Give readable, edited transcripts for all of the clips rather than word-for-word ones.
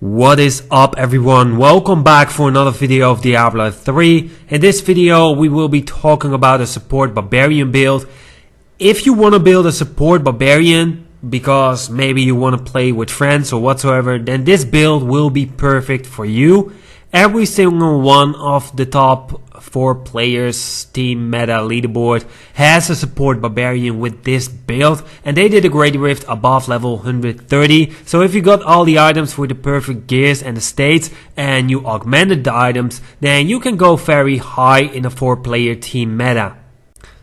What is up everyone, welcome back for another video of Diablo 3. In this video we will be talking about a support barbarian build. If you want to build a support barbarian because maybe you want to play with friends or whatsoever, then this build will be perfect for you. Every single one of the top 4 players team meta leaderboard has a support barbarian with this build, and they did a great rift above level 130. So if you got all the items for the perfect gears and the states and you augmented the items, then you can go very high in a 4-player team meta.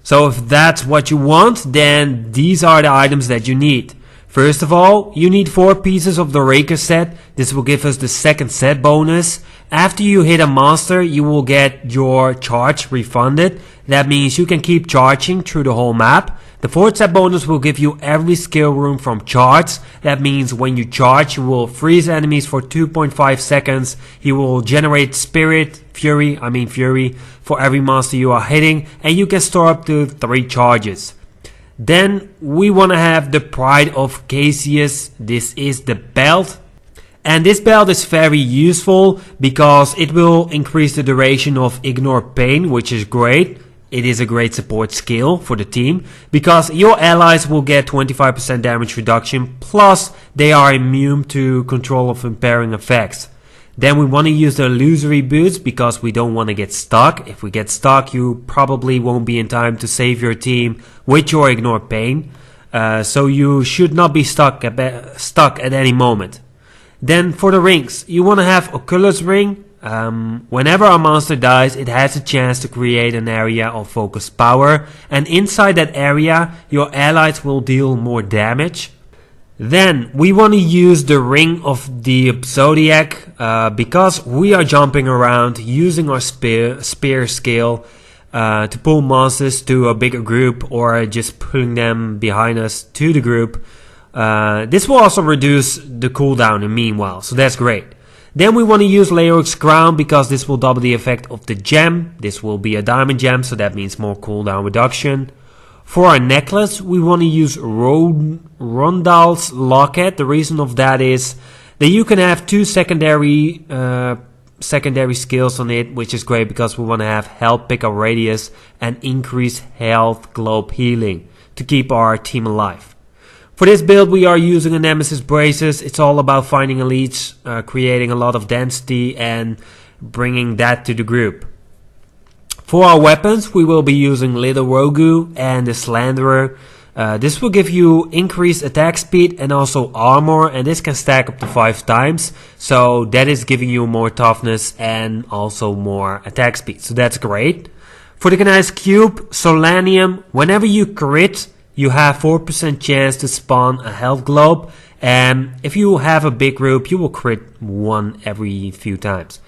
So if that's what you want, then these are the items that you need. First of all, you need 4 pieces of the RAEKOR set. This will give us the second set bonus. After you hit a monster, you will get your charge refunded. That means you can keep charging through the whole map. The 4th set bonus will give you every skill room from charge. That means when you charge, you will freeze enemies for 2.5 seconds. You will generate fury for every monster you are hitting, and you can store up to 3 charges. Then we want to have the Pride of Cassius. This is the belt. And this belt is very useful because it will increase the duration of Ignore Pain, which is great. It is a great support skill for the team because your allies will get 25% damage reduction, plus they are immune to control of impairing effects. Then we want to use the illusory boots because we don't want to get stuck. If we get stuck, you probably won't be in time to save your team with your Ignore Pain. So you should not be stuck at any moment. Then for the rings, you want to have Oculus Ring. Whenever a monster dies, it has a chance to create an area of focused power. And inside that area, your allies will deal more damage. Then we want to use the Ring of the Zodiac because we are jumping around using our spear skill to pull monsters to a bigger group or just pulling them behind us to the group. This will also reduce the cooldown meanwhile, so that's great. Then we want to use Leoric's Crown because this will double the effect of the gem. This will be a diamond gem, so that means more cooldown reduction. For our necklace, we want to use Rondal's Locket. The reason of that is that you can have 2 secondary skills on it, which is great because we want to have health pickup radius and increase health globe healing to keep our team alive. For this build, we are using a Nemesis Braces. It's all about finding elites, creating a lot of density and bringing that to the group. For our weapons, we will be using Little Rogu and the Slanderer. This will give you increased attack speed and also armor, and this can stack up to 5 times. So that is giving you more toughness and also more attack speed. So that's great. For the Kanai's Cube, Solanium, whenever you crit, you have 4% chance to spawn a health globe. And if you have a big group, you will crit 1 every few times.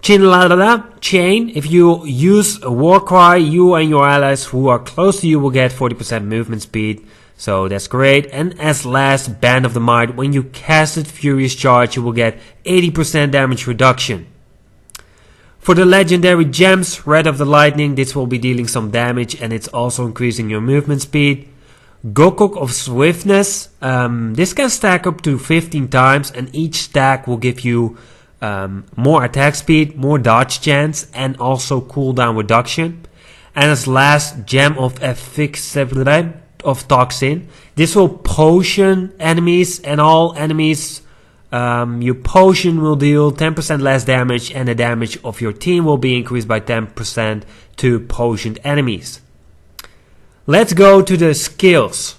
Chain, if you use a war cry, you and your allies who are close to you will get 40% movement speed. So that's great. And as last, Band of the Might, when you casted Furious Charge, you will get 80% damage reduction. For the legendary gems, Red of the Lightning, this will be dealing some damage and it's also increasing your movement speed. Gokok of Swiftness, this can stack up to 15 times and each stack will give you more attack speed, more dodge chance, and also cooldown reduction. And as last, Gem of Affixability of Toxin. This will potion enemies, and all enemies you potion will deal 10% less damage, and the damage of your team will be increased by 10% to potioned enemies. Let's go to the skills.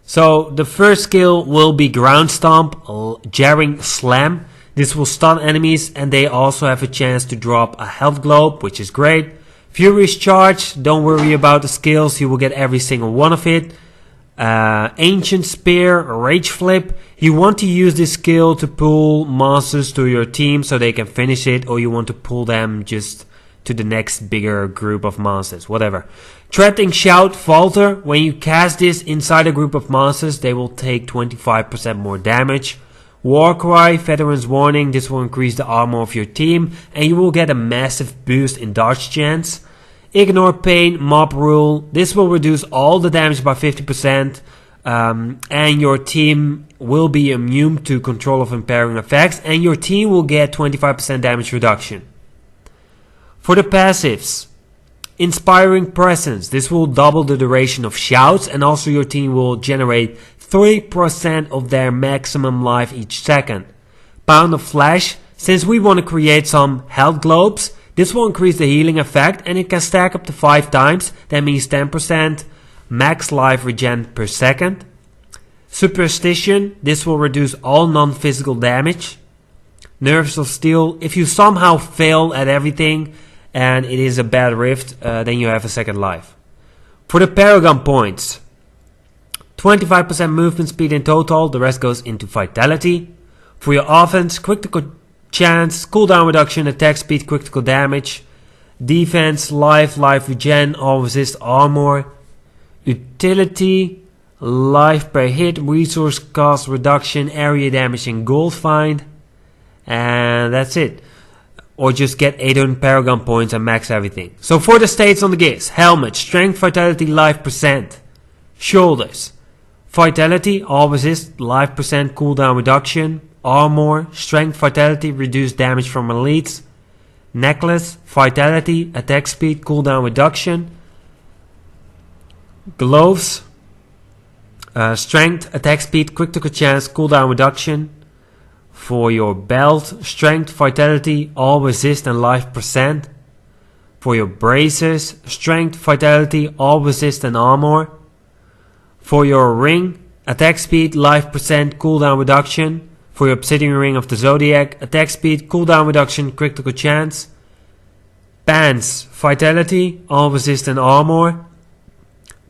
So the first skill will be Ground Stomp, Jarring Slam. This will stun enemies and they also have a chance to drop a health globe, which is great. Furious Charge, don't worry about the skills, you will get every single one of it. Ancient Spear, Rage Flip. You want to use this skill to pull monsters to your team so they can finish it, or you want to pull them just to the next bigger group of monsters, whatever. Threatening Shout, Falter. When you cast this inside a group of monsters, they will take 25% more damage. Warcry, Veteran's Warning. This will increase the armor of your team and you will get a massive boost in dodge chance. Ignore Pain, Mob Rule. This will reduce all the damage by 50%. and your team will be immune to control of impairing effects, and your team will get 25% damage reduction. For the passives, Inspiring Presence. This will double the duration of shouts, and also your team will generate 3% of their maximum life each second. Pound of Flesh. Since we want to create some health globes, this will increase the healing effect, and it can stack up to 5 times. That means 10% max life regen per second. Superstition. This will reduce all non-physical damage. Nerves of Steel. If you somehow fail at everything and it is a bad rift, then you have a second life. For the Paragon points, 25% movement speed in total, the rest goes into Vitality. For your offense, critical chance, cooldown reduction, attack speed, critical damage. Defense, life regen, all resist armor. Utility, life per hit, resource cost reduction, area damage, and gold find. And that's it. Or just get 800 Paragon points and max everything. So for the states on the gears: helmet, strength, vitality, life percent. Shoulders, vitality, all resist, life percent, cooldown reduction. Armor, strength, vitality, reduced damage from elites. Necklace, vitality, attack speed, cooldown reduction. Gloves, strength, attack speed, critical chance, cooldown reduction. For your belt, strength, vitality, all resist and life percent. For your bracers, strength, vitality, all resist and armor. For your ring, attack speed, life percent, cooldown reduction. For your obsidian ring of the zodiac, attack speed, cooldown reduction, critical chance. Pants, vitality, all resist and armor.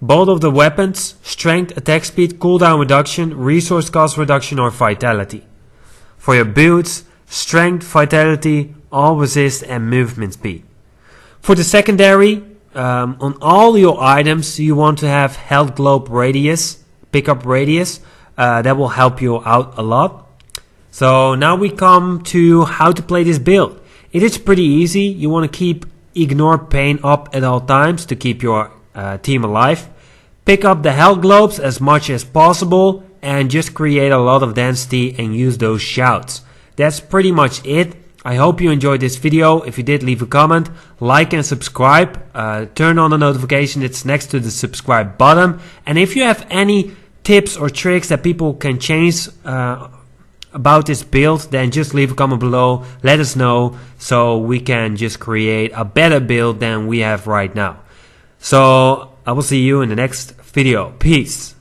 Both of the weapons, strength, attack speed, cooldown reduction, resource cost reduction, or vitality. For your boots, strength, vitality, all resist, and movement speed. For the secondary, on all your items you want to have health globe radius, pickup radius. That will help you out a lot. So now we come to how to play this build. It is pretty easy. You want to keep ignore pain up at all times to keep your team alive. Pick up the health globes as much as possible and just create a lot of density and use those shouts. That's pretty much it. I hope you enjoyed this video. If you did, leave a comment, like and subscribe. Turn on the notification that's next to the subscribe button. And if you have any tips or tricks that people can change about this build, then just leave a comment below. Let us know so we can just create a better build than we have right now. So I will see you in the next video. Peace.